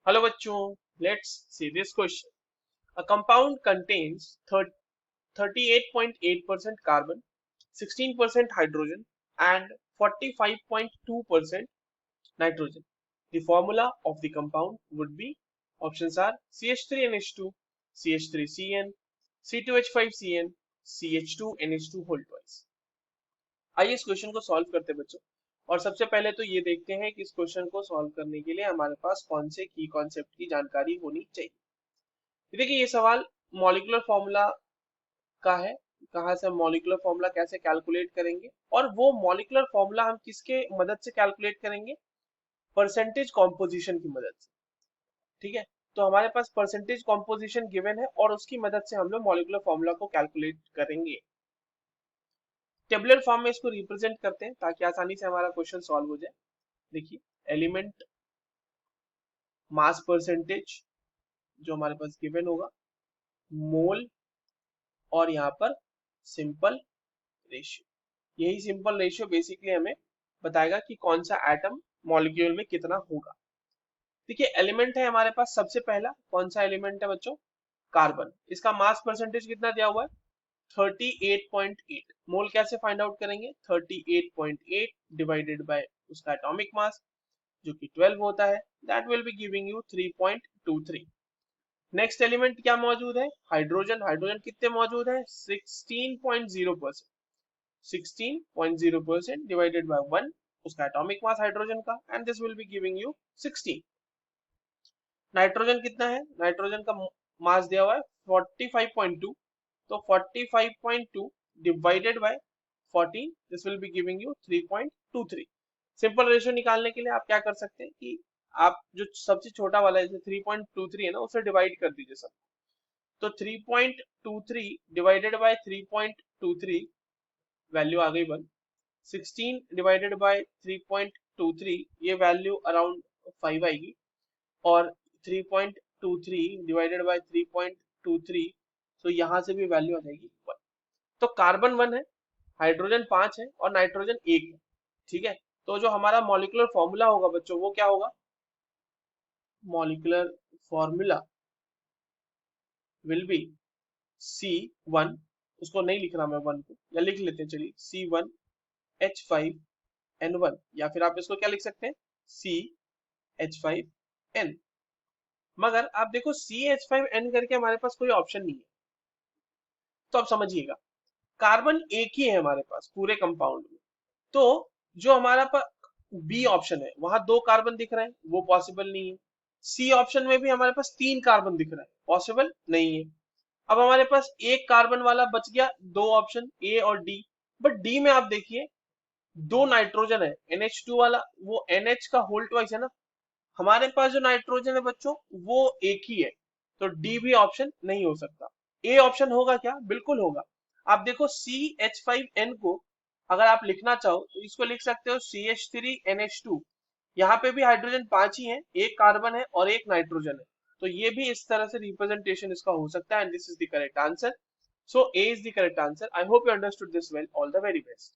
Hello बच्चों, let's see this question. A compound contains 38.8% carbon, 16% hydrogen, and 45.2% nitrogen. The formula of the compound would be options are CH3NH2, CH3CN, C2H5CN, CH2NH2 whole twice. आइए इस question को solve करते हैं बच्चों. और सबसे पहले तो ये देखते हैं कि इस क्वेश्चन को सॉल्व करने के लिए हमारे पास कौन से की कॉन्सेप्ट की जानकारी होनी चाहिए. देखिए ये सवाल मॉलिक्यूलर फॉर्मूला का है. कहाँ से हम मॉलिक्यूलर फॉर्मूला कैसे कैलकुलेट करेंगे, और वो मॉलिक्यूलर फॉर्मूला हम किसके मदद से कैलकुलेट करेंगे? परसेंटेज कॉम्पोजिशन की मदद से. ठीक है, तो हमारे पास परसेंटेज कॉम्पोजिशन गिवन है और उसकी मदद से हम लोग मॉलिक्यूलर फॉर्मूला को कैलकुलेट करेंगे. टेबुलर फॉर्म में इसको रिप्रेजेंट करते हैं ताकि आसानी से हमारा क्वेश्चन सॉल्व हो जाए. देखिए, एलिमेंट मास परसेंटेज जो हमारे पास गिवन होगा, मोल, और यहाँ पर सिंपल रेशियो. यही सिंपल रेशियो बेसिकली हमें बताएगा कि कौन सा एटम मॉलिक्यूल में कितना होगा. देखिए एलिमेंट है हमारे पास. सबसे पहला कौन सा एलिमेंट है बच्चों? कार्बन. इसका मास परसेंटेज कितना दिया हुआ है? 38.8. मोल कैसे फाइंड आउट करेंगे? 38.8 डिवाइडेड बाय उसका एटॉमिक मास जो कि 12 होता है. That will be giving you 3.23. Next element क्या मौजूद है? हाइड्रोजन. हाइड्रोजन कितने मौजूद है? 16.0%. 16.0% डिवाइडेड बाय 1 उसका एटॉमिक मास हाइड्रोजन का, and this will be giving you 16. Nitrogen कितना है? नाइट्रोजन का मास दिया हुआ है 45.2. तो 45.2 divided by 14, this will be giving you 3.23. Simple ratio निकालने के लिए आप क्या कर सकते हैं कि आप जो सबसे छोटा वाला है 3.23 है ना, उसे डिवाइड कर दीजिए सब. तो 3.23 डिवाइडेड बाय 3.23, वैल्यू आ गई 1. 16 डिवाइडेड बाय 3.23, ये वैल्यू अराउंड 5 आएगी. और 3.23 डिवाइडेड बाय 3.23, तो यहाँ से भी वैल्यू आ जाएगी 1. तो कार्बन 1 है, हाइड्रोजन 5 है और नाइट्रोजन 1 है. ठीक है, तो जो हमारा मॉलिक्यूलर फॉर्मूला होगा बच्चों वो क्या होगा? Molecular formula will be C1. उसको नहीं लिख रहा मैं 1 को, या लिख लेते हैं चलिए, C1H5N1, या फिर आप इसको क्या लिख सकते हैं? CH5N. मगर आप देखो CH5N करके हमारे पास कोई ऑप्शन नहीं है. तो आप समझिएगा, कार्बन एक ही है हमारे पास पूरे कंपाउंड में. तो जो हमारा बी ऑप्शन है वहां 2 कार्बन दिख रहे हैं, वो पॉसिबल नहीं है. सी ऑप्शन में भी हमारे पास 3 कार्बन दिख रहा है, पॉसिबल नहीं है. अब हमारे पास एक कार्बन वाला बच गया, 2 ऑप्शन ए और डी. बट डी में आप देखिए 2 नाइट्रोजन है, NH2 वाला, वो NH का होल ट्वाइस है ना. हमारे पास जो नाइट्रोजन है बच्चों वो एक ही है, तो डी भी ऑप्शन नहीं हो सकता. ए ऑप्शन होगा क्या? बिल्कुल होगा. आप देखो CH5N को अगर आप लिखना चाहो तो इसको लिख सकते हो CH3NH2. यहाँ पे भी हाइड्रोजन 5 ही है, एक कार्बन है और एक नाइट्रोजन है. तो ये भी इस तरह से रिप्रेजेंटेशन इसका हो सकता है, and this is the correct answer. So A is the correct answer. I hope you understood this well. All the very best.